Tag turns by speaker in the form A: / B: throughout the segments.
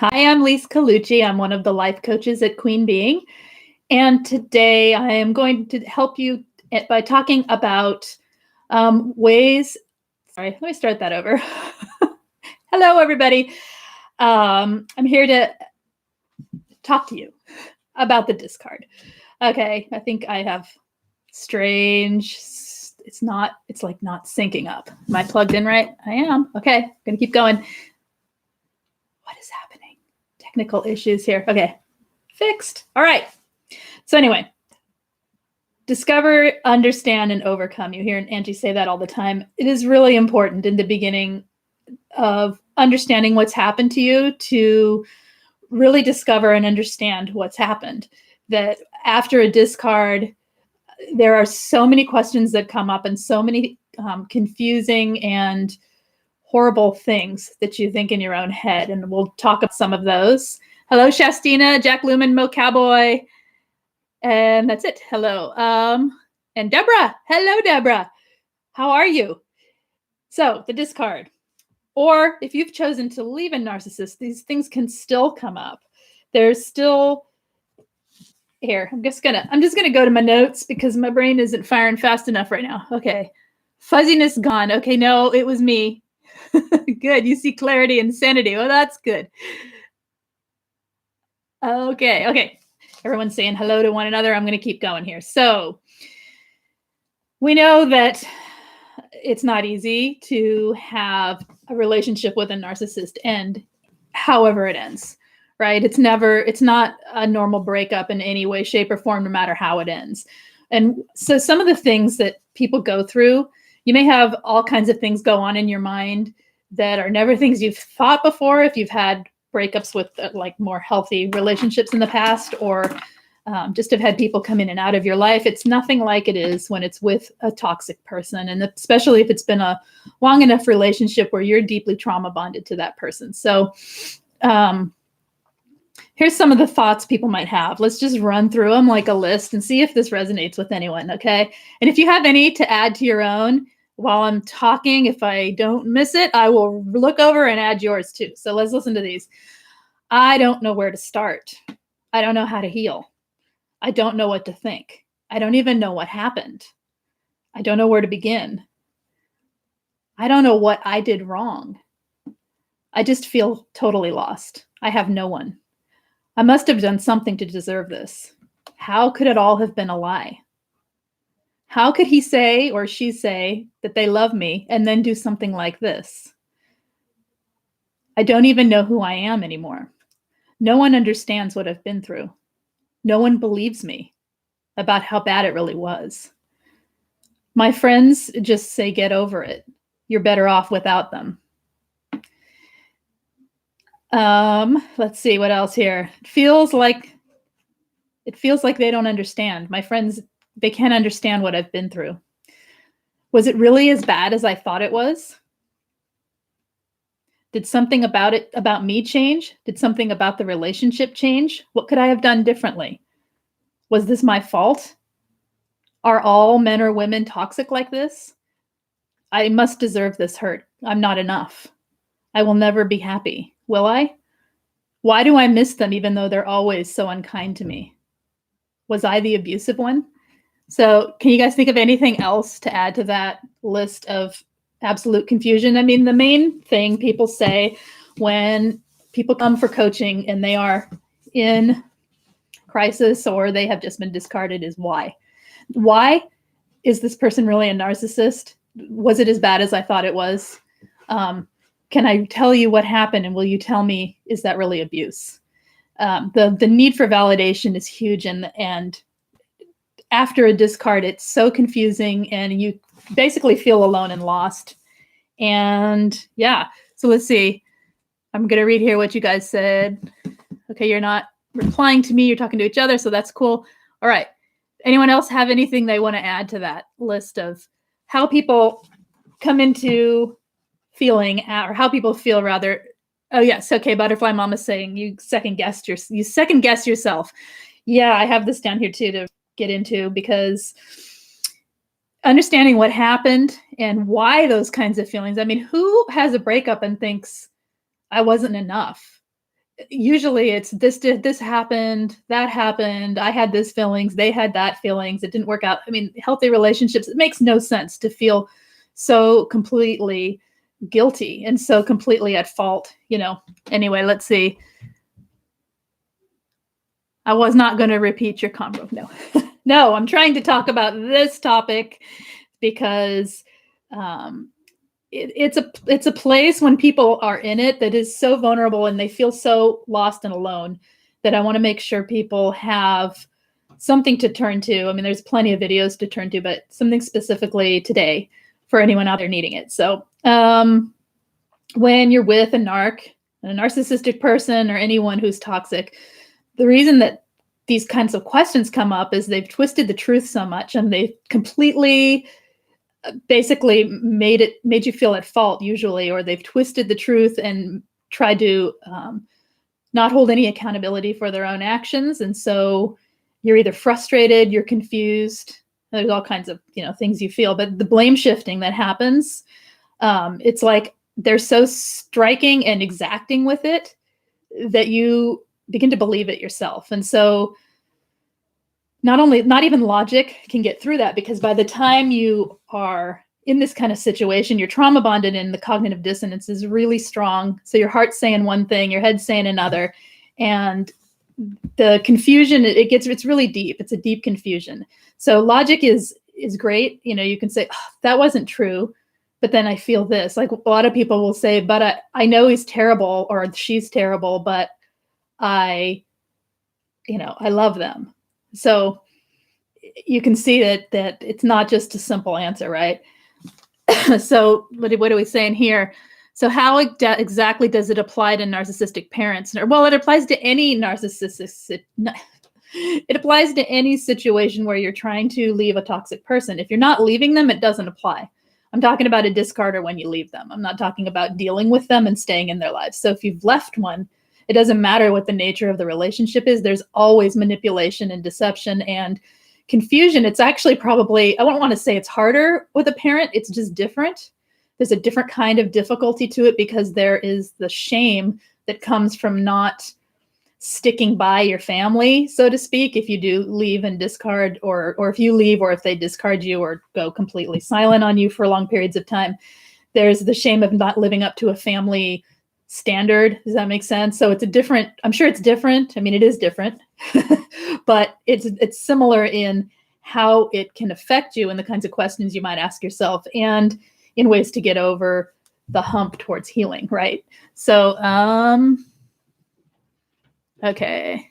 A: Hi, I'm Lise Colucci. I'm one of the life coaches at Queen Being. And today I am going to help you by talking about ways. Sorry, let me start that over. Hello, everybody. I'm here to talk to you about the discard. Okay, I think I have strange. It's like not syncing up. Am I plugged in right? I am. Okay, gonna keep going. What is happening? Technical issues here. Okay, fixed. All right. So anyway, discover, understand, and overcome. You hear Angie say that all the time. It is really important in the beginning of understanding what's happened to you to really discover and understand what's happened. That after a discard, there are so many questions that come up and so many confusing and horrible things that you think in your own head. And we'll talk about some of those. Hello, Shastina, Jack Lumen, Mo Cowboy. And that's it. Hello. And Deborah. Hello, Deborah. How are you? So the discard. Or if you've chosen to leave a narcissist, these things can still come up. There's still here. I'm just gonna go to my notes because my brain isn't firing fast enough right now. Okay. Fuzziness gone. Okay, no, it was me. Good. You see clarity and sanity. Well, that's good. Okay. Everyone's saying hello to one another. I'm going to keep going here. So we know that it's not easy to have a relationship with a narcissist end however it ends, right? It's not a normal breakup in any way, shape, or form, no matter how it ends. And so some of the things that people go through, you may have all kinds of things go on in your mind that are never things you've thought before if you've had breakups with like more healthy relationships in the past, or just have had people come in and out of your life. It's nothing like it is when it's with a toxic person, and especially if it's been a long enough relationship where you're deeply trauma bonded to that person. So here's some of the thoughts people might have. Let's just run through them like a list and see if this resonates with anyone, okay? And if you have any to add to your own while I'm talking, if I don't miss it, I will look over and add yours too. So let's listen to these. I don't know where to start. I don't know how to heal. I don't know what to think. I don't even know what happened. I don't know where to begin. I don't know what I did wrong. I just feel totally lost. I have no one. I must have done something to deserve this. How could it all have been a lie? How could he say or she say that they love me and then do something like this? I don't even know who I am anymore. No one understands what I've been through. No one believes me about how bad it really was. My friends just say, get over it. You're better off without them. Let's see what else here. It feels like they don't understand. My friends, they can't understand what I've been through. Was it really as bad as I thought it was? Did something about me change? Did something about the relationship change? What could I have done differently? Was this my fault? Are all men or women toxic like this? I must deserve this hurt. I'm not enough. I will never be happy. Will I? Why do I miss them even though they're always so unkind to me? Was I the abusive one? So can you guys think of anything else to add to that list of absolute confusion? I mean, the main thing people say when people come for coaching and they are in crisis or they have just been discarded is why. Why is this person really a narcissist? Was it as bad as I thought it was? Can I tell you what happened, and will you tell me, is that really abuse? The need for validation is huge, and after a discard, it's so confusing, and you basically feel alone and lost. And yeah, so let's see. I'm going to read here what you guys said. Okay, you're not replying to me, you're talking to each other, so that's cool. All right. Anyone else have anything they want to add to that list of how people come into feeling, or how people feel rather? Oh yes, okay. Butterfly Mama's saying you second guess yourself. Yeah, I have this down here too to get into, because understanding what happened and why those kinds of feelings. I mean, who has a breakup and thinks I wasn't enough? usually it's this happened, that happened, I had this feelings, they had that feelings, it didn't work out. I mean, healthy relationships, it makes no sense to feel so completely guilty and so completely at fault, Anyway, let's see. I was not going to repeat your combo. No. No, I'm trying to talk about this topic because it's a place when people are in it that is so vulnerable and they feel so lost and alone that I want to make sure people have something to turn to. I mean, there's plenty of videos to turn to, but something specifically today for anyone out there needing it. So when you're with a narcissistic person or anyone who's toxic, the reason that these kinds of questions come up is they've twisted the truth so much and they've completely basically made you feel at fault usually, or they've twisted the truth and tried to not hold any accountability for their own actions. And so you're either frustrated, you're confused, there's all kinds of things you feel, but the blame shifting that happens, it's like they're so striking and exacting with it that you begin to believe it yourself. And so not even logic can get through that, because by the time you are in this kind of situation, you're trauma bonded and the cognitive dissonance is really strong. So your heart's saying one thing, your head's saying another. And the confusion, it's really deep. It's a deep confusion. So logic is great. You can say, oh, that wasn't true, but then I feel this. Like a lot of people will say, but I know he's terrible or she's terrible, but I love them. So you can see that it's not just a simple answer, right? So what are we saying here? So how exactly does it apply to narcissistic parents? Well, it applies to any narcissistic. It applies to any situation where you're trying to leave a toxic person. If you're not leaving them, it doesn't apply. I'm talking about a discarder when you leave them. I'm not talking about dealing with them and staying in their lives. So if you've left one, it doesn't matter what the nature of the relationship is. There's always manipulation and deception and confusion. It's actually probably, I won't want to say it's harder with a parent. It's just different. There's a different kind of difficulty to it because there is the shame that comes from not sticking by your family, so to speak, if you do leave and discard, or if you leave, or if they discard you or go completely silent on you for long periods of time. There's the shame of not living up to a family standard. Does that make sense? So I'm sure it's different. I mean, it is different, but it's similar in how it can affect you and the kinds of questions you might ask yourself and in ways to get over the hump towards healing, right? So, okay.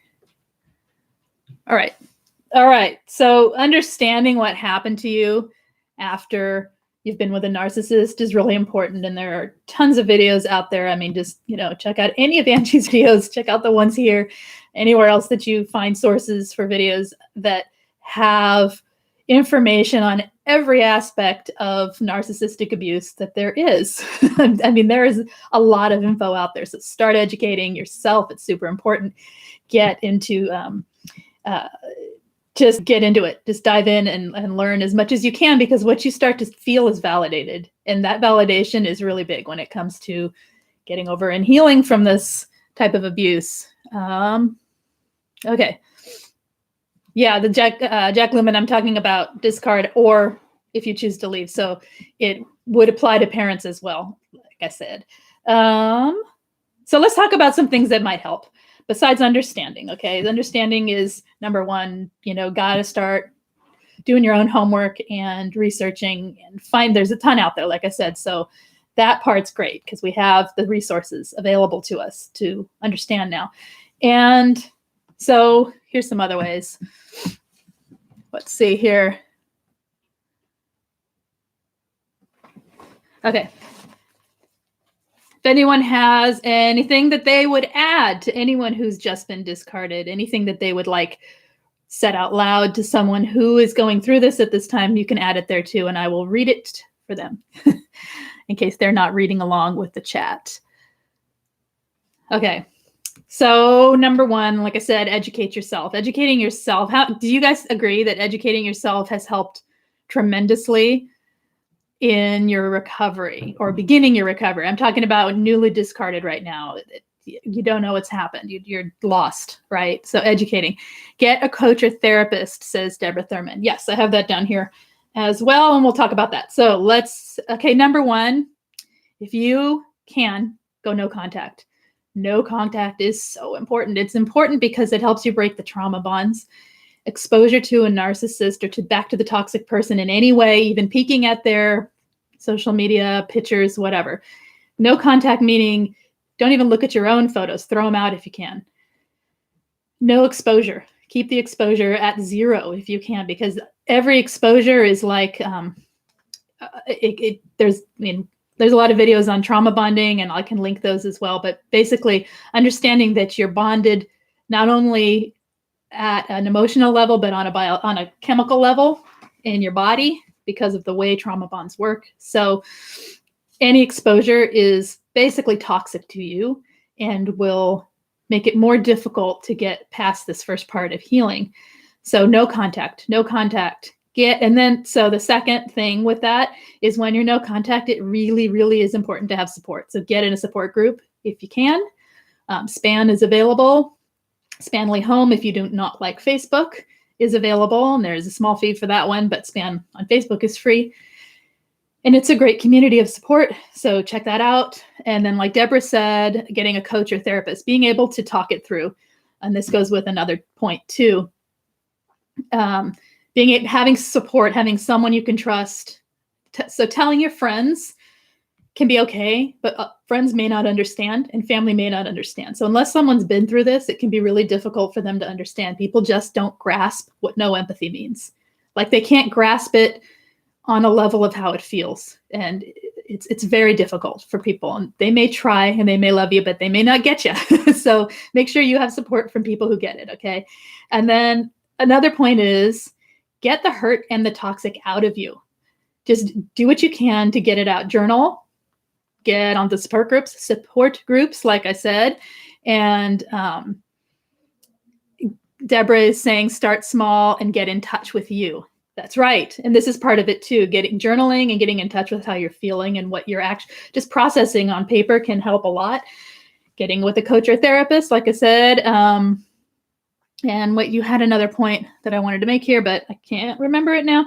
A: All right. So understanding what happened to you after you've been with a narcissist is really important. And there are tons of videos out there. I mean, just, check out any of Angie's videos, check out the ones here, anywhere else that you find sources for videos that have information on every aspect of narcissistic abuse that there is. I mean, there is a lot of info out there. So start educating yourself. It's super important. Get into, just get into it. Just dive in and learn as much as you can, because what you start to feel is validated. And that validation is really big when it comes to getting over and healing from this type of abuse. Okay. Yeah, the Jack Lumen, I'm talking about discard or if you choose to leave. So it would apply to parents as well, like I said. So let's talk about some things that might help besides understanding. Okay, the understanding is number one. Got to start doing your own homework and researching and there's a ton out there, like I said. So that part's great because we have the resources available to us to understand now. And so here's some other ways. Let's see here. Okay. If anyone has anything that they would add to anyone who's just been discarded, anything that they would like said out loud to someone who is going through this at this time, you can add it there too, and I will read it for them in case they're not reading along with the chat. Okay. So number one, like I said, educate yourself. Educating yourself. Do you guys agree that educating yourself has helped tremendously in your recovery or beginning your recovery? I'm talking about newly discarded right now. you don't know what's happened. You're lost, right? So educating. Get a coach or therapist, says Deborah Thurman. Yes, I have that down here as well, and we'll talk about that. So number one, if you can, go no contact. No contact is so important. It's important because it helps you break the trauma bonds. Exposure to a narcissist or back to the toxic person in any way, even peeking at their social media pictures, whatever. No contact meaning don't even look at your own photos. Throw them out if you can. No exposure. Keep the exposure at 0 if you can, because every exposure is like there's a lot of videos on trauma bonding, and I can link those as well. But basically, understanding that you're bonded not only at an emotional level, but on a chemical level in your body because of the way trauma bonds work. So any exposure is basically toxic to you and will make it more difficult to get past this first part of healing. So no contact. So the second thing with that is when you're no contact, it really, really is important to have support. So get in a support group if you can. SPAN is available. Spanly Home, if you do not like Facebook, is available, and there's a small fee for that one, but Span on Facebook is free. And it's a great community of support, so check that out. And then, like Deborah said, getting a coach or therapist, being able to talk it through. And this goes with another point too. Having support, having someone you can trust. So telling your friends can be okay, but friends may not understand and family may not understand. So unless someone's been through this, it can be really difficult for them to understand. People just don't grasp what no empathy means. Like they can't grasp it on a level of how it feels. And it's very difficult for people. And they may try and they may love you, but they may not get you. So make sure you have support from people who get it, okay? And then another point is get the hurt and the toxic out of you. Just do what you can to get it out. Journal. Get on the support groups, like I said. And Deborah is saying start small and get in touch with you. That's right. And this is part of it too. Journaling and getting in touch with how you're feeling and what you're actually just processing on paper can help a lot. Getting with a coach or therapist, like I said. And what you had another point that I wanted to make here, but I can't remember it now.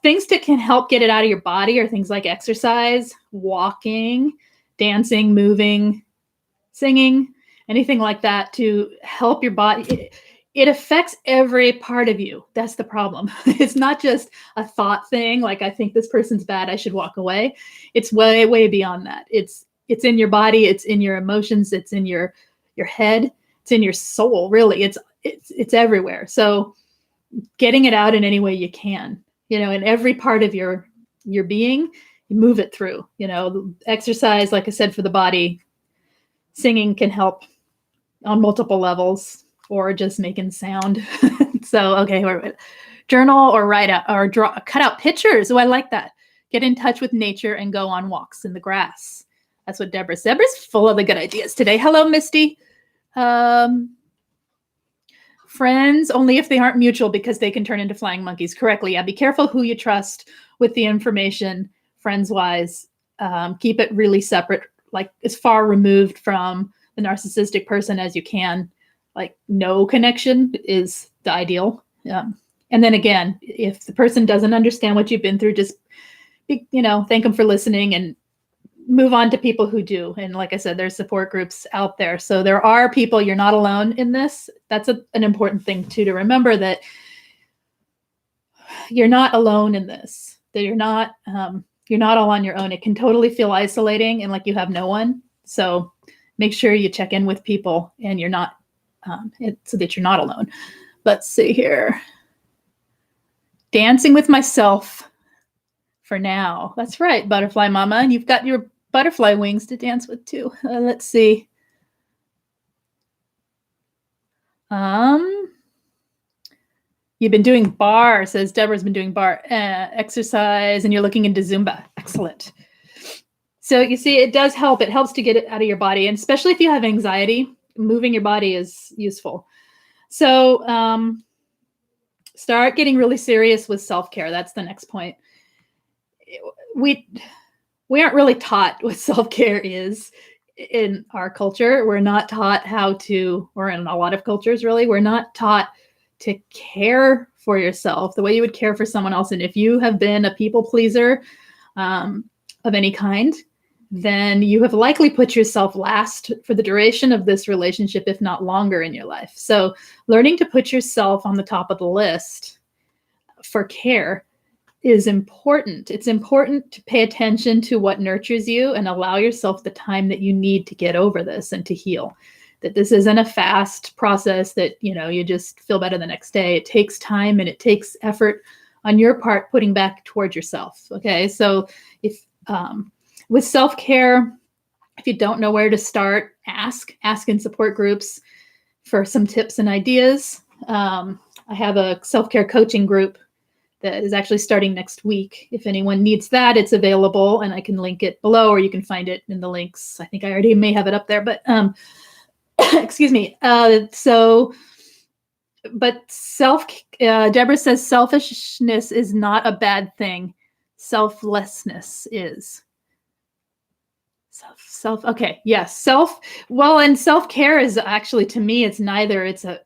A: Things that can help get it out of your body are things like exercise, walking, dancing, moving, singing, anything like that to help your body. It affects every part of you. That's the problem. It's not just a thought thing, like I think this person's bad, I should walk away. It's way, way beyond that. It's in your body, it's in your emotions, it's in your head, it's in your soul, really. It's everywhere. So getting it out in any way you can, in every part of your being, you move it through, exercise, like I said, for the body. Singing can help on multiple levels, or just making sound. So, okay, journal or write out or cut out pictures. Oh, I like that. Get in touch with nature and go on walks in the grass. That's what Deborah's full of the good ideas today. Hello, Misty. Friends, only if they aren't mutual, because they can turn into flying monkeys. Correctly. Yeah, be careful who you trust with the information, friends-wise. Keep it really separate, like as far removed from the narcissistic person as you can. Like no connection is the ideal. And then again, if the person doesn't understand what you've been through, just, thank them for listening and move on to people who do. And like I said, there's support groups out there. So there are people, you're not alone in this. That's an important thing too, to remember that you're not alone in this, that you're not all on your own. It can totally feel isolating and like you have no one. So make sure you check in with people and you're not, so that you're not alone. Let's see here. Dancing with myself for now. That's right, Butterfly Mama. And you've got your butterfly wings to dance with too. Let's see. You've been doing bar, says Deborah's been doing bar exercise, and you're looking into Zumba. Excellent. So you see, it does help. It helps to get it out of your body. And especially if you have anxiety, moving your body is useful. So start getting really serious with self-care. That's the next point. We aren't really taught what self-care is. in our culture, we're not taught how to, or in a lot of cultures really, we're not taught to care for yourself the way you would care for someone else. And if you have been a people pleaser of any kind, then you have likely put yourself last for the duration of this relationship, if not longer in your life. So learning to put yourself on the top of the list for care is important. It's important to pay attention to what nurtures you and allow yourself the time that you need to get over this and to heal. That this isn't a fast process that, you just feel better the next day. It takes time and it takes effort on your part, putting back towards yourself. Okay. So if, with self-care, if you don't know where to start, ask in support groups for some tips and ideas. I have a self-care coaching group that is actually starting next week. If anyone needs that, it's available, and I can link it below, or you can find it in the links. I think I already may have it up there, but excuse me. But Deborah says selfishness is not a bad thing. Selflessness is. Okay. Yes. Well, and self-care is actually, to me, it's neither. It's a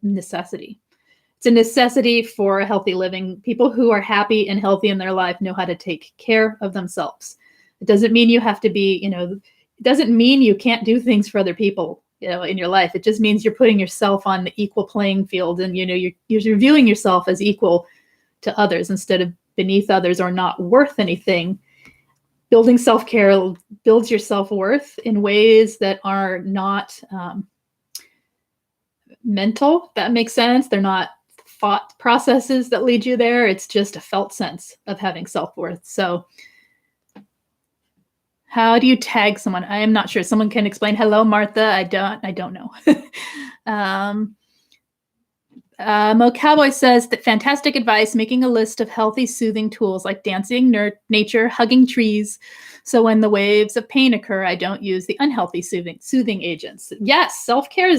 A: necessity. It's a necessity for healthy living. People who are happy and healthy in their life know how to take care of themselves. It doesn't mean you have to be, it doesn't mean you can't do things for other people, in your life. It just means you're putting yourself on the equal playing field, and, you're viewing yourself as equal to others instead of beneath others or not worth anything. Building self-care builds your self-worth in ways that are not mental. That makes sense. They're not thought processes that lead you there. It's just a felt sense of having self-worth. So how do you tag someone? I am not sure. Someone can explain. Hello, Martha. I don't know. Mo Cowboy says that fantastic advice, making a list of healthy, soothing tools like dancing, nature, hugging trees. So when the waves of pain occur, I don't use the unhealthy soothing agents. Yes, self-care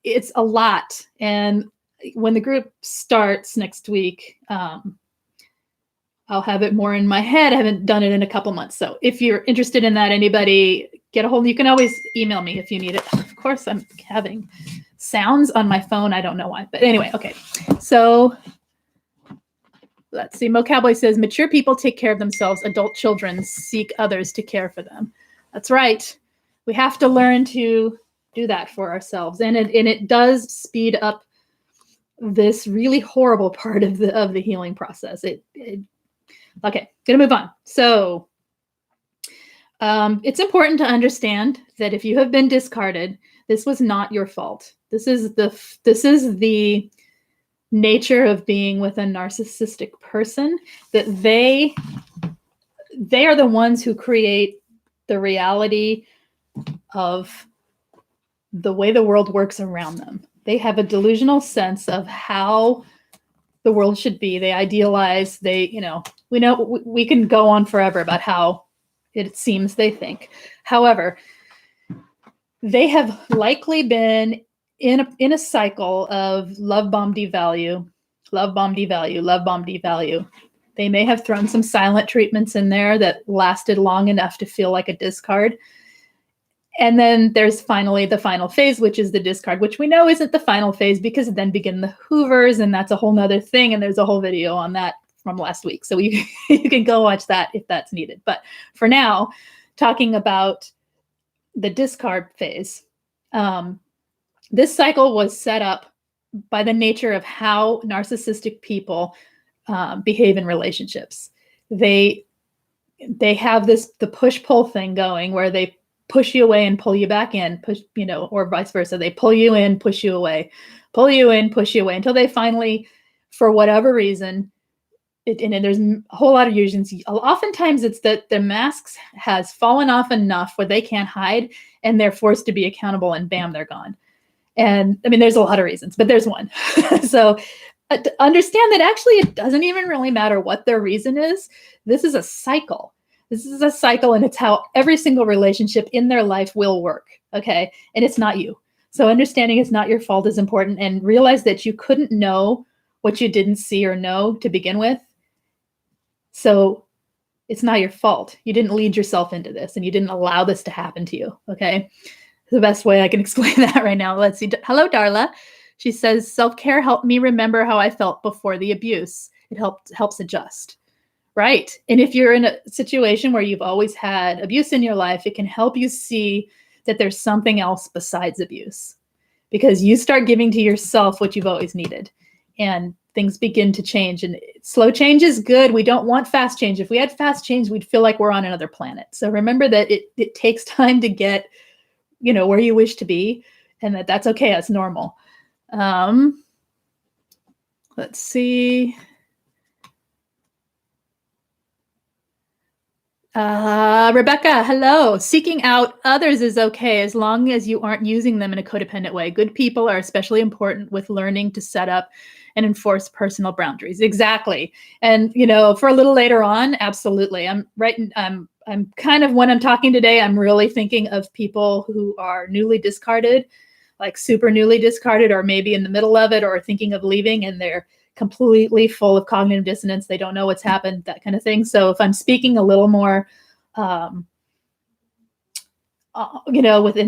A: it's a lot. And when the group starts next week, I'll have it more in my head. I haven't done it in a couple months. So if you're interested in that, anybody get a hold. You can always email me if you need it. Of course, I'm having sounds on my phone. I don't know why, but anyway, okay. So let's see. Mo Cowboy says, mature people take care of themselves. Adult children seek others to care for them. That's right. We have to learn to do that for ourselves. And it does speed up this really horrible part of the healing process. Okay, gonna move on. So it's important to understand that if you have been discarded, this was not your fault. This is the nature of being with a narcissistic person, that they are the ones who create the reality of the way the world works around them. They have a delusional sense of how the world should be. They idealize, we can go on forever about how it seems they think. However, they have likely been in a cycle of love bomb devalue, love bomb devalue, love bomb devalue. They may have thrown some silent treatments in there that lasted long enough to feel like a discard. And then there's finally the final phase, which is the discard, which we know isn't the final phase, because then begin the Hoovers, and that's a whole nother thing. And there's a whole video on that from last week. So you can go watch that if that's needed. But for now, talking about the discard phase, this cycle was set up by the nature of how narcissistic people behave in relationships. They have the push-pull thing going, where they push you away and pull you back in, or vice versa. They pull you in, push you away, pull you in, push you away, until they finally, for whatever reason, and there's a whole lot of reasons. Oftentimes it's that the mask has fallen off enough where they can't hide, and they're forced to be accountable, and bam, they're gone. And I mean, there's a lot of reasons, but there's one. So understand that actually it doesn't even really matter what their reason is. This is a cycle. This is a cycle, and it's how every single relationship in their life will work, okay? And it's not you. So understanding it's not your fault is important, and realize that you couldn't know what you didn't see or know to begin with. So It's not your fault. You didn't lead yourself into this, and you didn't allow this to happen to you. Okay. The best way I can explain that right now. Let's see. Hello, Darla. She says, self-care helped me remember how I felt before the abuse. It helps adjust. Right. And if you're in a situation where you've always had abuse in your life, it can help you see that there's something else besides abuse, because you start giving to yourself what you've always needed, and things begin to change. And slow change is good. We don't want fast change. If we had fast change, we'd feel like we're on another planet. So remember that it takes time to get, where you wish to be, and that's okay. That's normal. Let's see. Rebecca, hello. Seeking out others is okay as long as you aren't using them in a codependent way. Good people are especially important with learning to set up and enforce personal boundaries. Exactly. And, for a little later on, absolutely. I'm kind of, when I'm talking today, I'm really thinking of people who are newly discarded, like super newly discarded, or maybe in the middle of it, or thinking of leaving, and they're completely full of cognitive dissonance. They don't know what's happened, that kind of thing. So if I'm speaking a little more, within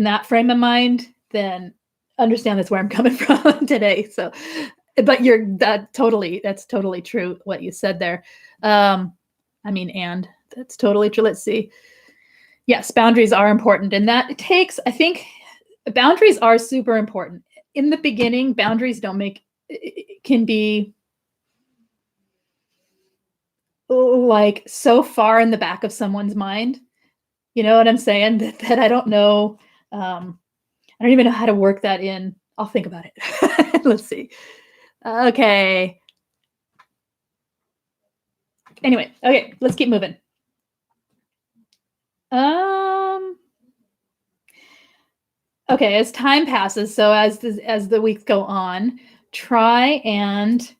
A: that frame of mind, then understand that's where I'm coming from today. So, but that's totally true what you said there. And that's totally true. Let's see. Yes, boundaries are important, and I think boundaries are super important. In the beginning, boundaries can be like so far in the back of someone's mind. You know what I'm saying? That I don't know. I don't even know how to work that in. I'll think about it. Let's see. Okay. Anyway, okay, let's keep moving. Okay, as time passes, so as the weeks go on, try and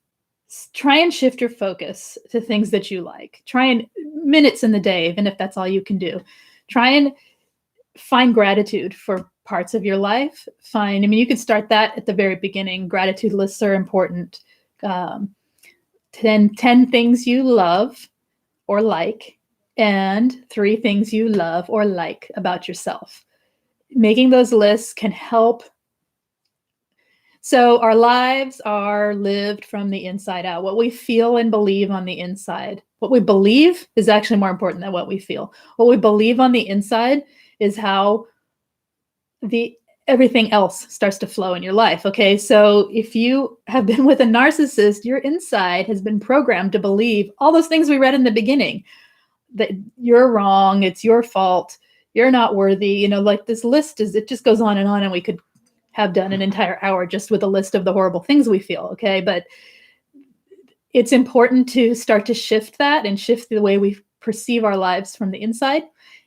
A: shift your focus to things that you like. Try and minutes in the day, even if that's all you can do. Try and find gratitude for parts of your life. You can start that at the very beginning. Gratitude lists are important. 10 things you love or like, and 3 things you love or like about yourself. Making those lists can help. So our lives are lived from the inside out. What we feel and believe on the inside. What we believe is actually more important than what we feel. What we believe on the inside is how everything else starts to flow in your life. Okay, so if you have been with a narcissist, your inside has been programmed to believe all those things we read in the beginning, that you're wrong, it's your fault, you're not worthy. Like this list it just goes on, and we could have done an entire hour just with a list of the horrible things we feel. Okay, but it's important to start to shift that and shift the way we perceive our lives from the inside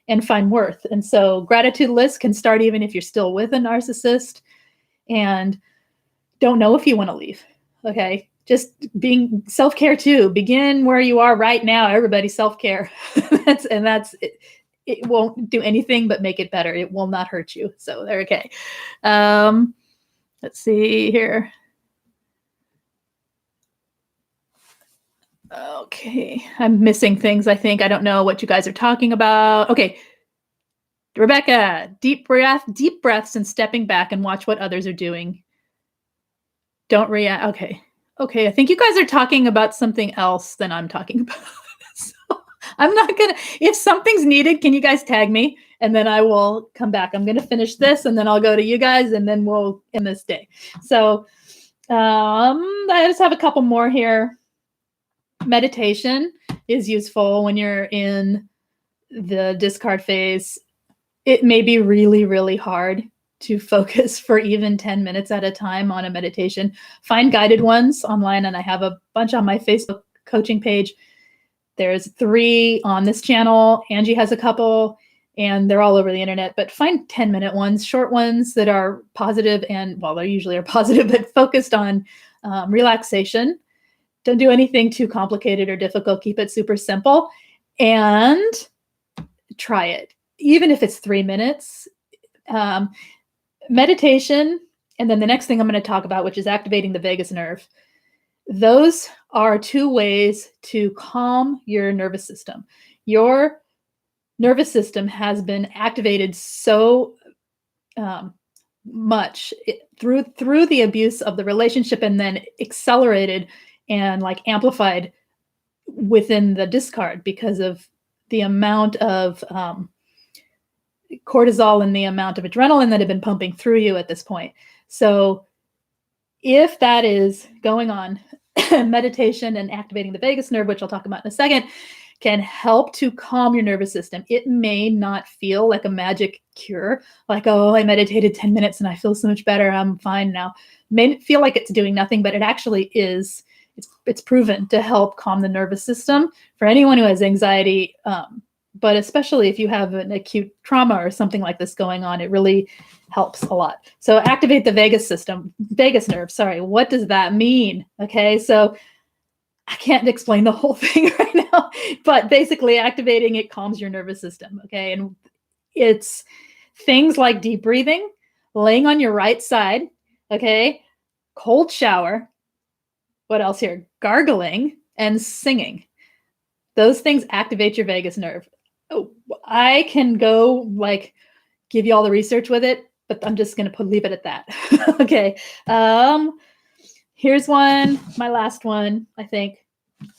A: and find worth. And so gratitude lists can start even if you're still with a narcissist and don't know if you want to leave. Okay. Just being self-care too. Begin where you are right now. Everybody self-care. It won't do anything but make it better. It will not hurt you. So they're okay. Let's see here. Okay. I'm missing things, I think. I don't know what you guys are talking about. Okay. Rebecca, deep breaths and stepping back and watch what others are doing. Don't react. Okay. I think you guys are talking about something else than I'm talking about. So I'm not going to, if something's needed, can you guys tag me? And then I will come back. I'm going to finish this and then I'll go to you guys and then we'll end this day. So I just have a couple more here. Meditation is useful when you're in the discard phase. It may be really, really hard to focus for even 10 minutes at a time on a meditation. Find guided ones online, and I have a bunch on my Facebook coaching page. There's 3 on this channel. Angie has a couple, and they're all over the internet. But find 10-minute ones, short ones that are positive, and well, they usually are positive, but focused on relaxation. Don't do anything too complicated or difficult. Keep it super simple, and try it. Even if it's 3 minutes, meditation, and then the next thing I'm going to talk about, which is activating the vagus nerve. Those are 2 ways to calm your nervous system. your nervous system has been activated so much through the abuse of the relationship, and then accelerated and like amplified within the discard because of the amount of cortisol and the amount of adrenaline that have been pumping through you at this point. So if that is going on, meditation and activating the vagus nerve, which I'll talk about in a second, can help to calm your nervous system. It may not feel like a magic cure, like, oh, I meditated 10 minutes and I feel so much better, I'm fine now. It may feel like it's doing nothing, but it actually is. It's proven to help calm the nervous system for anyone who has anxiety, but especially if you have an acute trauma or something like this going on, it really helps a lot. So activate the vagus nerve. Sorry, what does that mean? Okay, so I can't explain the whole thing right now, but basically activating it calms your nervous system. Okay, and it's things like deep breathing, laying on your right side. Okay, cold shower. What else here? Gargling and singing. Those things activate your vagus nerve. Oh, I can go like give you all the research with it, but I'm just going to leave it at that. Okay. Here's one, my last one, I think.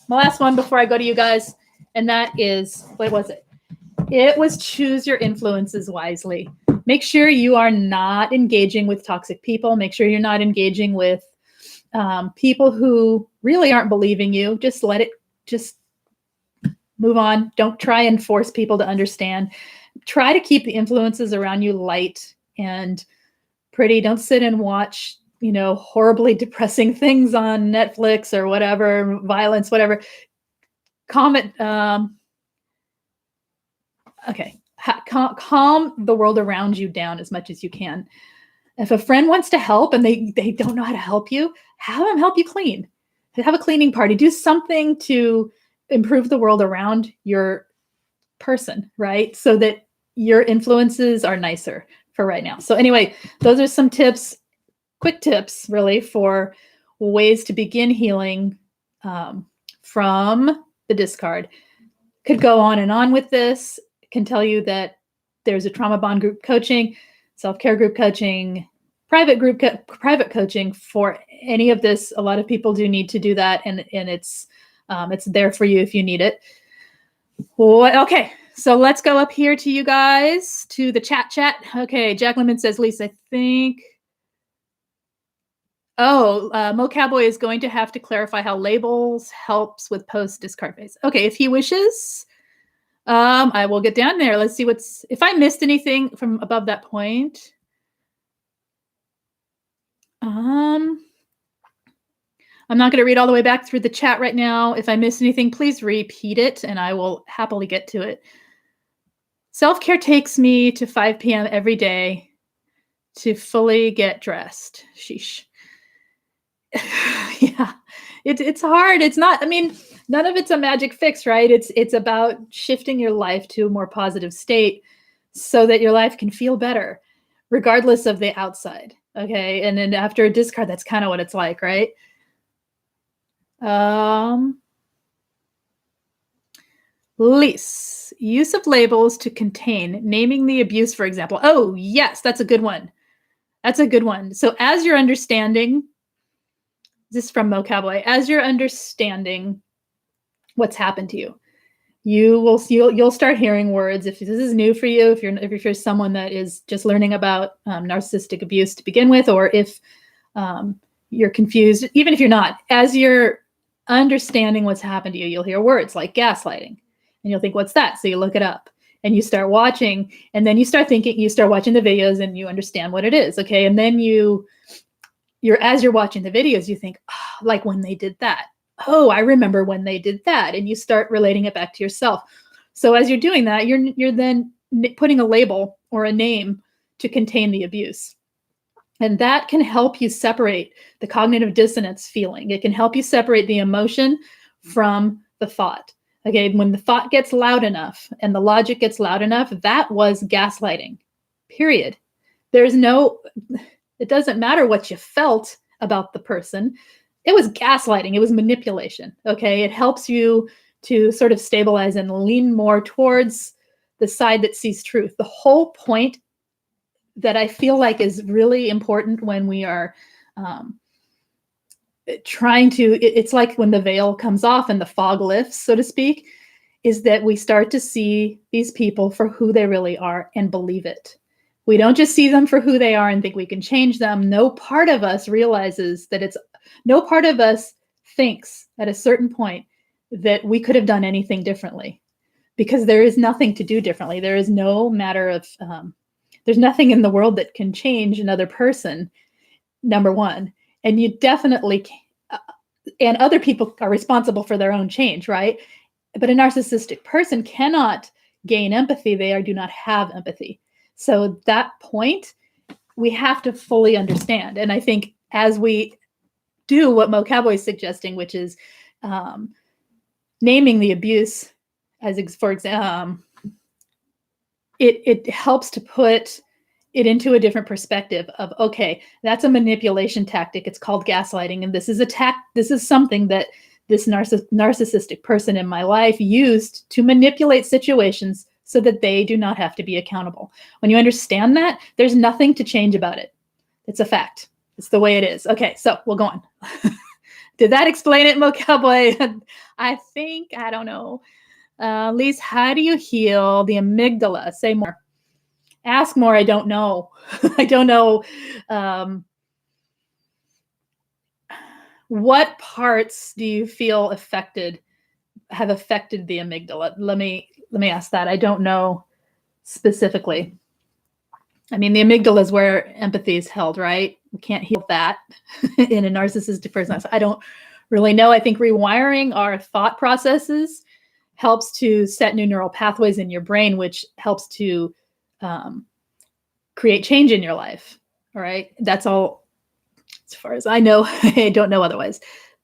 A: My last one before I go to you guys, and that is, what was it? It was choose your influences wisely. Make sure you are not engaging with toxic people. Make sure you're not engaging with people who really aren't believing you. Just let it, just move on. Don't try and force people to understand. Try to keep the influences around you light and pretty. Don't sit and watch, horribly depressing things on Netflix or whatever, violence, whatever. Calm the world around you down as much as you can. If a friend wants to help and they don't know how to help you, have them help you clean. Have a cleaning party. Do something to improve the world around your person, right? So that your influences are nicer for right now. So anyway, those are some tips, quick tips really, for ways to begin healing from the discard. Could go on and on with this. Can tell you that there's a trauma bond group coaching, self-care group coaching, private coaching for any of this. A lot of people do need to do that, and it's there for you if you need it. Okay, so let's go up here to you guys, to the chat. Okay, Jack Lemon says, Lise, I think. Oh, Mo Cowboy is going to have to clarify how labels helps with post-discard phase. Okay, if he wishes, I will get down there. Let's see if I missed anything from above that point. I'm not going to read all the way back through the chat right now. If I miss anything, please repeat it, and I will happily get to it. Self-care takes me to 5 p.m. every day to fully get dressed. Sheesh. Yeah, it's hard. It's not, none of it's a magic fix, right? It's about shifting your life to a more positive state so that your life can feel better, regardless of the outside. Okay, and then after a discard, that's kind of what it's like, right? Lise, use of labels to contain, naming the abuse, for example. Oh, yes, that's a good one. That's a good one. So as you're understanding, this is from Mo Cowboy, as you're understanding what's happened to you, you'll start hearing words. If this is new for you, if you're someone that is just learning about narcissistic abuse to begin with, or if you're confused, even if you're not, as you're understanding what's happened to you, you'll hear words like gaslighting, and you'll think, what's that? So you look it up and you start watching, and then you start watching the videos and you understand what it is. Okay. And then as you're watching the videos, you think, oh, like when they did that. Oh, I remember when they did that. And you start relating it back to yourself. So as you're doing that, you're then putting a label or a name to contain the abuse. And that can help you separate the cognitive dissonance feeling. It can help you separate the emotion from the thought. Okay, when the thought gets loud enough and the logic gets loud enough, that was gaslighting, period. It doesn't matter what you felt about the person. It was gaslighting. It was manipulation. Okay, it helps you to sort of stabilize and lean more towards the side that sees truth. The whole point that I feel like is really important when we are trying to, it's like when the veil comes off and the fog lifts, so to speak, is that we start to see these people for who they really are and believe it. We don't just see them for who they are and think we can change them. No part of us realizes that no part of us thinks at a certain point that we could have done anything differently, because there is nothing to do differently. There is no matter of, there's nothing in the world that can change another person, number one. And you definitely can, and other people are responsible for their own change, right? But a narcissistic person cannot gain empathy. They do not have empathy. So that point, we have to fully understand. And I think as we do what Mo Cowboy is suggesting, which is naming the abuse, as for example, it helps to put it into a different perspective of, okay, that's a manipulation tactic. It's called gaslighting. And this is something that this narcissistic person in my life used to manipulate situations so that they do not have to be accountable. When you understand that, there's nothing to change about it. It's a fact. It's the way it is. Okay, so we'll go on. Did that explain it, Mo Cowboy? I think, I don't know. Lise, how do you heal the amygdala? Say more. Ask more. I don't know. I don't know. What parts do you feel have affected the amygdala? Let me ask that. I don't know specifically. I mean, the amygdala is where empathy is held, right? We can't heal that in a narcissistic person. I don't really know. I think rewiring our thought processes helps to set new neural pathways in your brain, which helps to create change in your life. All right. That's all as far as I know. I don't know otherwise.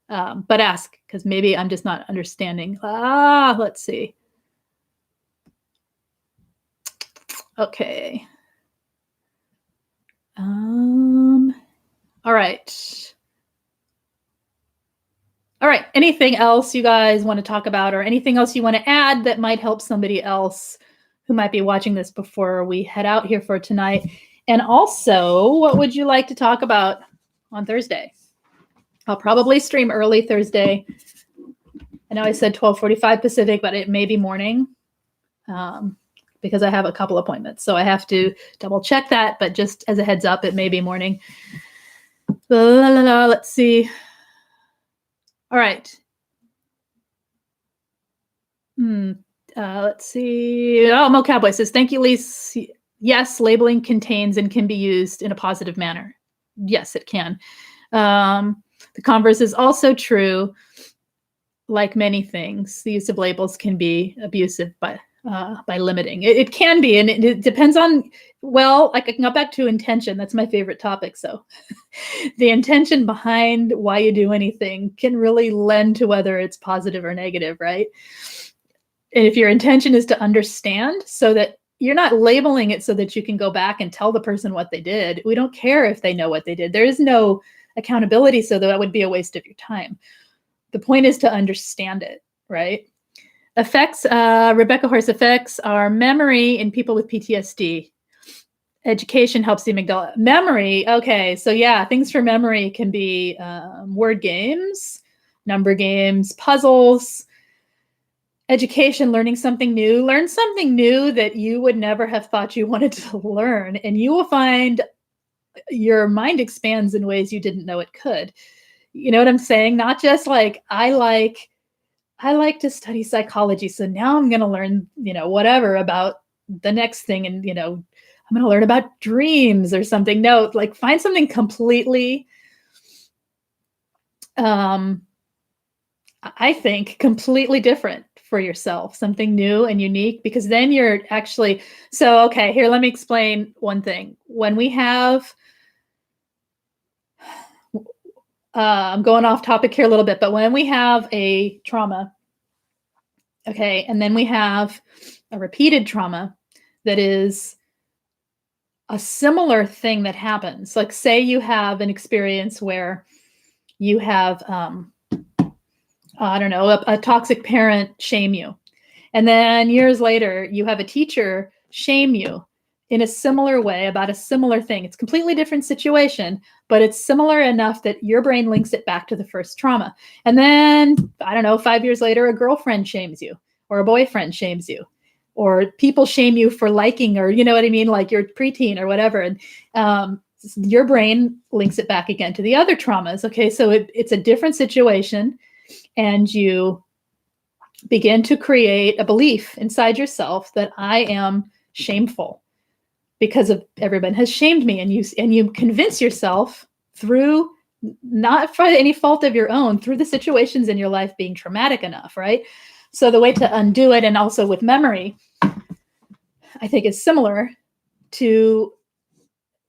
A: But ask, because maybe I'm just not understanding. Let's see. Okay. All right. All right. Anything else you guys want to talk about, or anything else you want to add that might help somebody else who might be watching this before we head out here for tonight? And also, what would you like to talk about on Thursday? I'll probably stream early Thursday. I know I said 12:45 Pacific, but it may be morning because I have a couple appointments. So I have to double check that. But just as a heads up, it may be morning. Let's see. All right. Let's see. Oh, Mo Cowboy says, thank you, Lise. Yes, labeling contains and can be used in a positive manner. Yes, it can. The converse is also true. Like many things, the use of labels can be abusive by limiting. It can be, and it depends on, well, like I can go back to intention. That's my favorite topic. So the intention behind why you do anything can really lend to whether it's positive or negative, right? And if your intention is to understand, so that you're not labeling it so that you can go back and tell the person what they did. We don't care if they know what they did. There is no accountability, so that would be a waste of your time. The point is to understand it, right? Effects, Rebecca Horse, effects are memory in people with PTSD. Education helps the amygdala. Memory, okay, so yeah, things for memory can be word games, number games, puzzles. Education, learning something new. Learn something new that you would never have thought you wanted to learn, and you will find your mind expands in ways you didn't know it could. You know what I'm saying? Not just like, I like to study psychology, so now I'm going to learn, whatever about the next thing, and, I'm going to learn about dreams or something. No, like find something completely, I think, completely different for yourself, something new and unique, because then you're actually, so, okay, here, let me explain one thing. When we have, I'm going off topic here a little bit, but when we have a trauma, okay, and then we have a repeated trauma that is a similar thing that happens, like say you have an experience where you have I don't know, a toxic parent shame you. And then years later, you have a teacher shame you in a similar way about a similar thing. It's a completely different situation, but it's similar enough that your brain links it back to the first trauma. And then, I don't know, 5 years later, a girlfriend shames you, or a boyfriend shames you, or people shame you for liking, or you know what I mean, like your preteen or whatever. And your brain links it back again to the other traumas. Okay, so it's a different situation, and you begin to create a belief inside yourself that I am shameful because of everyone has shamed me, and you convince yourself through, not for any fault of your own, through the situations in your life being traumatic enough, right? So the way to undo it, and also with memory, I think is similar to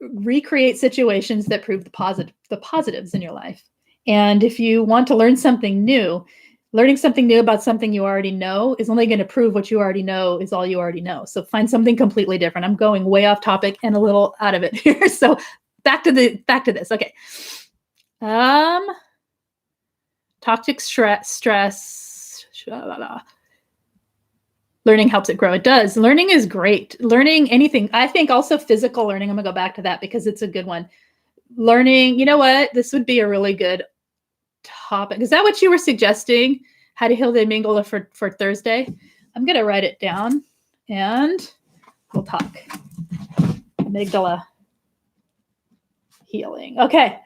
A: recreate situations that prove the positives in your life. And if you want to learn something new, learning something new about something you already know is only going to prove what you already know is all you already know. So find something completely different. I'm going way off topic and a little out of it here. So back to this. Okay. Toxic stress. Learning helps it grow. It does. Learning is great. Learning anything. I think also physical learning. I'm going to go back to that because it's a good one. Learning, you know what? This would be a really good topic. Is that what you were suggesting? How to heal the amygdala for Thursday? I'm going to write it down and we'll talk. Amygdala healing. Okay.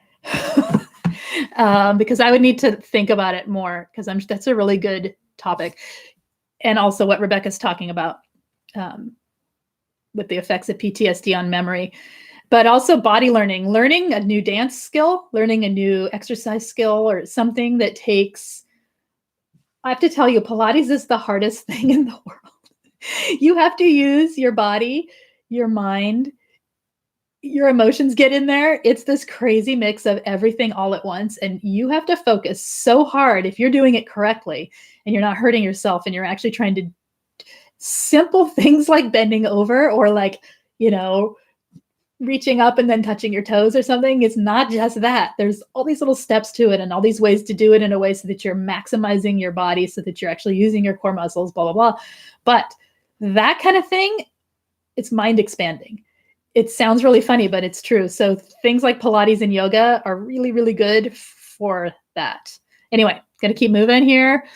A: Because I would need to think about it more, because that's a really good topic. And also what Rebecca's talking about with the effects of PTSD on memory, but also body learning, learning a new dance skill, learning a new exercise skill, or something that takes, I have to tell you, Pilates is the hardest thing in the world. You have to use your body, your mind, your emotions get in there. It's this crazy mix of everything all at once. And you have to focus so hard if you're doing it correctly and you're not hurting yourself, and you're actually trying to simple things like bending over, or like, you know, reaching up and then touching your toes or something. It's not just that. There's all these little steps to it and all these ways to do it in a way so that you're maximizing your body, so that you're actually using your core muscles, blah, blah, blah. But that kind of thing, it's mind expanding. It sounds really funny, but it's true. So things like Pilates and yoga are really, really good for that. Anyway, gonna keep moving here.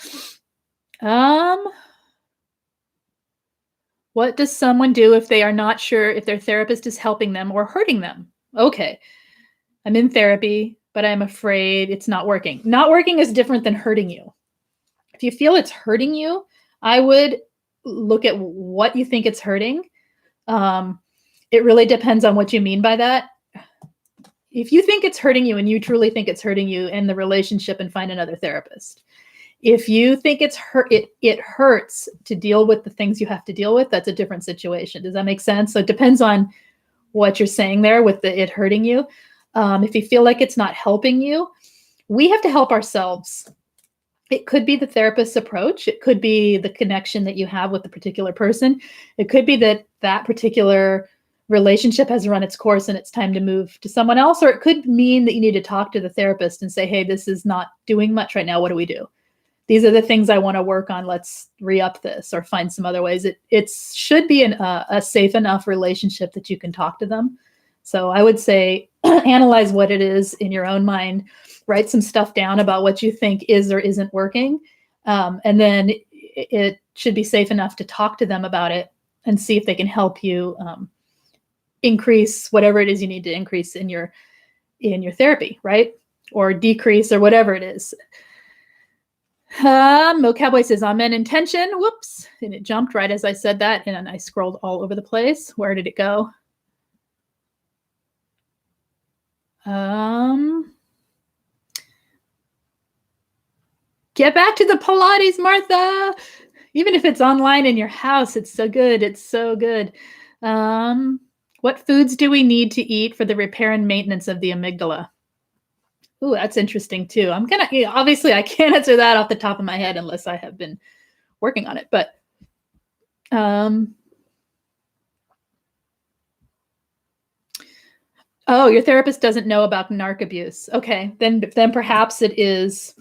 A: What does someone do if they are not sure if their therapist is helping them or hurting them? Okay, I'm in therapy, but I'm afraid it's not working. Not working is different than hurting you. If you feel it's hurting you, I would look at what you think it's hurting. It really depends on what you mean by that. If you think it's hurting you and you truly think it's hurting you, end the relationship and find another therapist. If you think it hurts to deal with the things you have to deal with, that's a different situation. Does that make sense? So it depends on what you're saying there with it hurting you. If you feel like it's not helping you, we have to help ourselves. It could be the therapist's approach. It could be the connection that you have with the particular person. It could be that particular relationship has run its course and it's time to move to someone else. Or it could mean that you need to talk to the therapist and say, hey, this is not doing much right now. What do we do? These are the things I want to work on. Let's re-up this or find some other ways. It should be a safe enough relationship that you can talk to them. So I would say analyze what it is in your own mind, write some stuff down about what you think is or isn't working. And then it should be safe enough to talk to them about it and see if they can help you increase whatever it is you need to increase in your therapy, right? Or decrease or whatever it is. Mo Cowboy says, amen intention. Whoops. And it jumped right as I said that. And I scrolled all over the place. Where did it go? Get back to the Pilates, Martha. Even if it's online in your house, it's so good. It's so good. What foods do we need to eat for the repair and maintenance of the amygdala? Ooh, that's interesting too. Obviously I can't answer that off the top of my head unless I have been working on it, but oh, your therapist doesn't know about narc abuse. Okay, then perhaps it is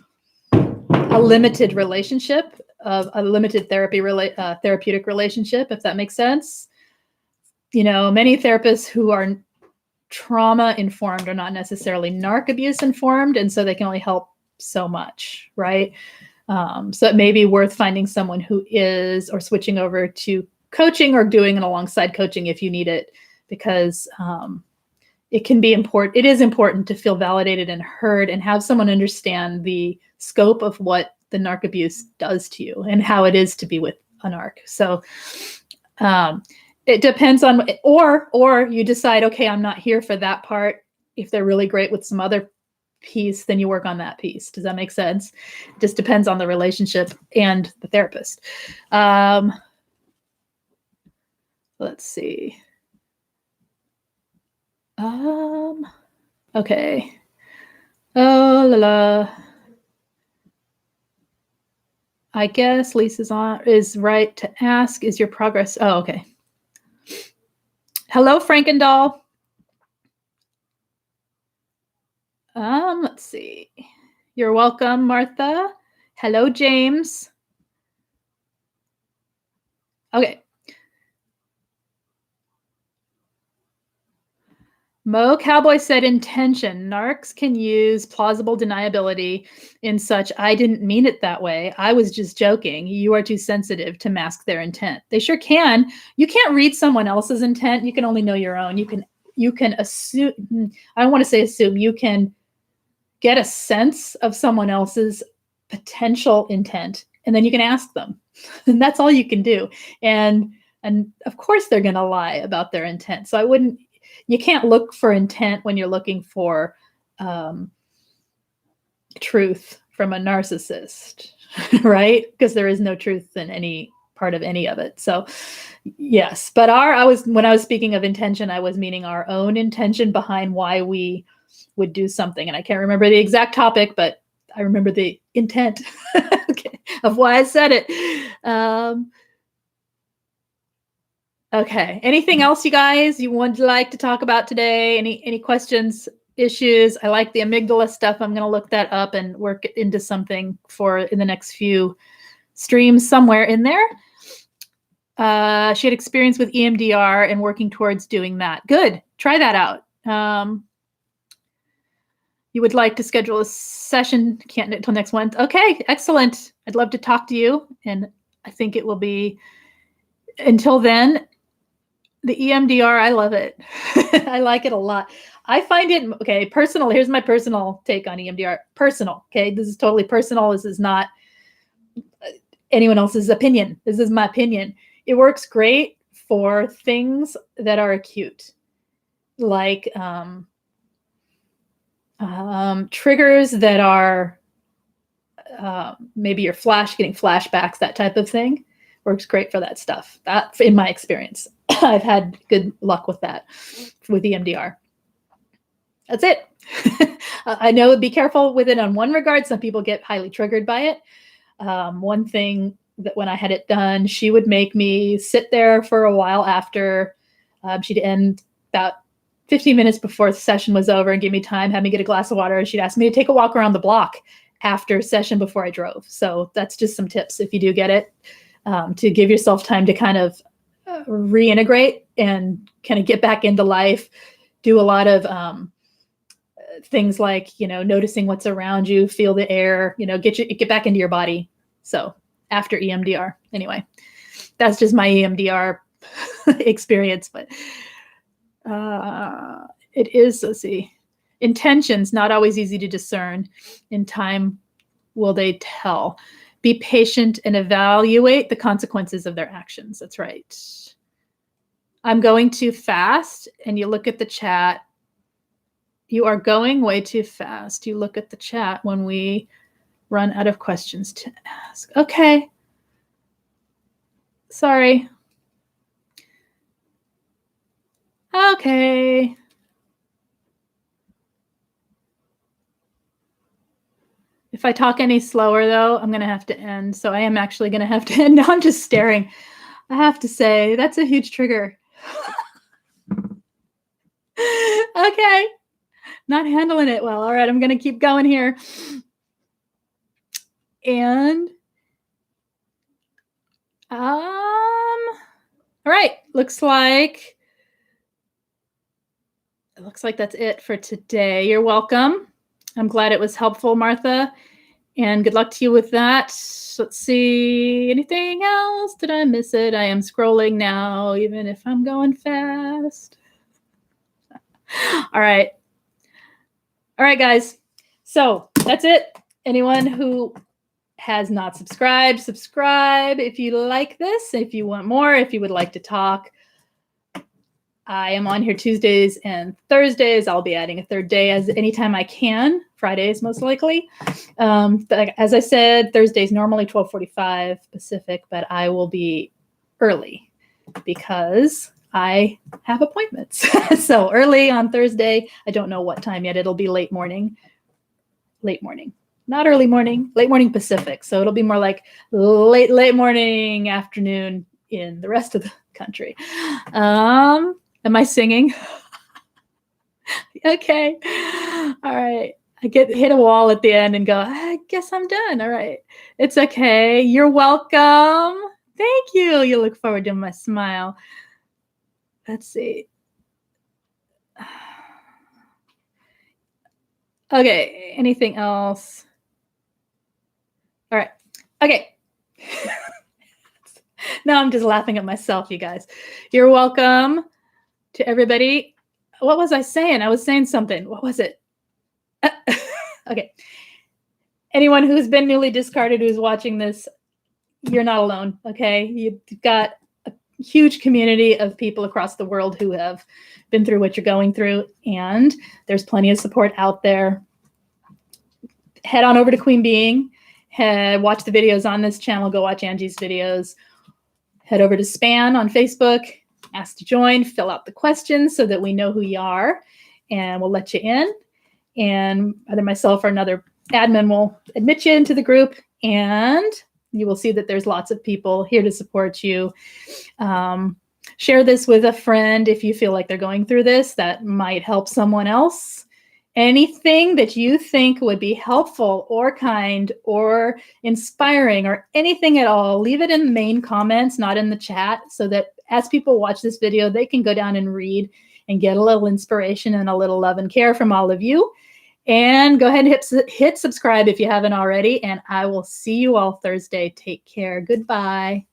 A: a limited relationship, a limited therapeutic relationship, if that makes sense. Many therapists who are trauma informed are not necessarily narc abuse informed, and so they can only help so much, right? So it may be worth finding someone who is, or switching over to coaching or doing it alongside coaching if you need it, because it can be important. It is important to feel validated and heard and have someone understand the scope of what the narc abuse does to you and how it is to be with a narc. So it depends on, or you decide, okay, I'm not here for that part. If they're really great with some other piece, then you work on that piece. Does that make sense? It just depends on the relationship and the therapist. Let's see. Okay. Oh la la. I guess Lisa's is right to ask, is your progress? Oh, okay. Hello, Frankendoll. Let's see. You're welcome, Martha. Hello, James. Okay. Mo Cowboy said intention. Narcs can use plausible deniability in such, I didn't mean it that way. I was just joking. You are too sensitive to mask their intent. They sure can. You can't read someone else's intent. You can only know your own. You can assume, I don't want to say assume, you can get a sense of someone else's potential intent, and then you can ask them. And that's all you can do. And of course they're going to lie about their intent. So you can't look for intent when you're looking for truth from a narcissist, right? Because there is no truth in any part of any of it. So yes, but when I was speaking of intention, I was meaning our own intention behind why we would do something. And I can't remember the exact topic, but I remember the intent okay, of why I said it. Okay. Anything else, you guys, you would like to talk about today? Any questions, issues? I like the amygdala stuff. I'm going to look that up and work it into something in the next few streams somewhere in there. She had experience with EMDR and working towards doing that. Good. Try that out. You would like to schedule a session. Can't until next month. Okay. Excellent. I'd love to talk to you. And I think it will be, until then, the EMDR, I love it. I like it a lot. I find it, okay, personal. Here's my personal take on EMDR. Personal, okay? This is totally personal. This is not anyone else's opinion. This is my opinion. It works great for things that are acute, like triggers that are maybe you're getting flashbacks, that type of thing. Works great for that stuff. That, in my experience, I've had good luck with that, with EMDR. That's it. I know, be careful with it on one regard. Some people get highly triggered by it. One thing that when I had it done, she would make me sit there for a while after. She'd end about 15 minutes before the session was over and give me time, have me get a glass of water. She'd ask me to take a walk around the block after session before I drove. So that's just some tips if you do get it, to give yourself time to kind of reintegrate and kind of get back into life. Do a lot of things like, noticing what's around you, feel the air, get back into your body. So after EMDR, anyway, that's just my EMDR experience, but it is, let's see, intentions, not always easy to discern. In time will they tell. Be patient and evaluate the consequences of their actions. That's right. I'm going too fast, and you look at the chat. You are going way too fast. You look at the chat when we run out of questions to ask. Okay. Sorry. Okay. If I talk any slower, though, I'm going to have to end. So I am actually going to have to end. Now I'm just staring. I have to say, that's a huge trigger. Okay. Not handling it well. All right, I'm going to keep going here. And all right, looks like that's it for today. You're welcome. I'm glad it was helpful, Martha, and good luck to you with that. Let's see, anything else? Did I miss it? I am scrolling now, even if I'm going fast. All right, guys. So that's it. Anyone who has not subscribed, subscribe if you like this, if you want more, if you would like to talk. I am on here Tuesdays and Thursdays. I'll be adding a third day as anytime I can. Fridays, most likely. As I said, Thursdays normally 12:45 Pacific, but I will be early because I have appointments. So early on Thursday. I don't know what time yet. It'll be late morning. Not early morning, late morning Pacific. So it'll be more like late morning, afternoon in the rest of the country. Am I singing? Okay. All right. I hit a wall at the end and go, I guess I'm done. All right. It's okay. You're welcome. Thank you. You look forward to my smile. Let's see. Okay. Anything else? All right. Okay. Now I'm just laughing at myself, you guys. You're welcome to everybody. What was I saying? I was saying something. What was it? Okay. Anyone who's been newly discarded who's watching this, you're not alone, okay? You've got a huge community of people across the world who have been through what you're going through, and there's plenty of support out there. Head on over to Queen Being. Watch the videos on this channel. Go watch Angie's videos. Head over to SPAN on Facebook. Ask to join. Fill out the questions so that we know who you are, and we'll let you in. And either myself or another admin will admit you into the group, and you will see that there's lots of people here to support you. Share this with a friend if you feel like they're going through this. That might help someone else. Anything that you think would be helpful or kind or inspiring or anything at all, leave it in the main comments, not in the chat, so that as people watch this video, they can go down and read and get a little inspiration and a little love and care from all of you. And go ahead and hit subscribe if you haven't already. And I will see you all Thursday. Take care. Goodbye.